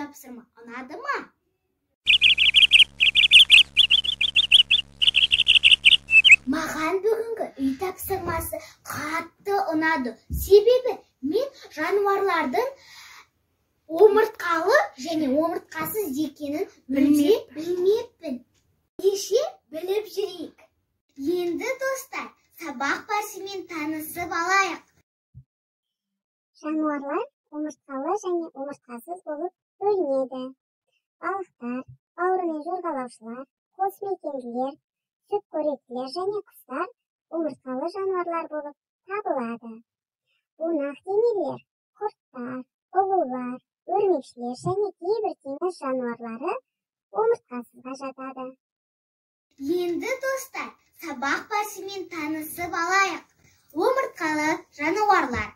тапсырма ұнады ма? Маған бүгінгі үй тапсырмасы қатты ұнады. Себебі мен жануарлардың омыртқалы және омыртқасыз екенін білмеппін. Ендеше біліп жүрейік. Енді достар, сабақ барысымен танысып алайық. Жануарлар омыртқалы және омыртқасыз болып бөлінеді. Балықтар, бауырымен жорғалаушылар, қосмекенділер, сүтқоректілер және құстар омыртқалы жануарлар болып табылады. Бунақденелер, құрттар, ұлулар, өрмекшілер және кейбір теңіз жануарлары омыртқасызға жатады. Енді достар, сабақ барысымен танысып алайық. Омыртқалы жануарлар.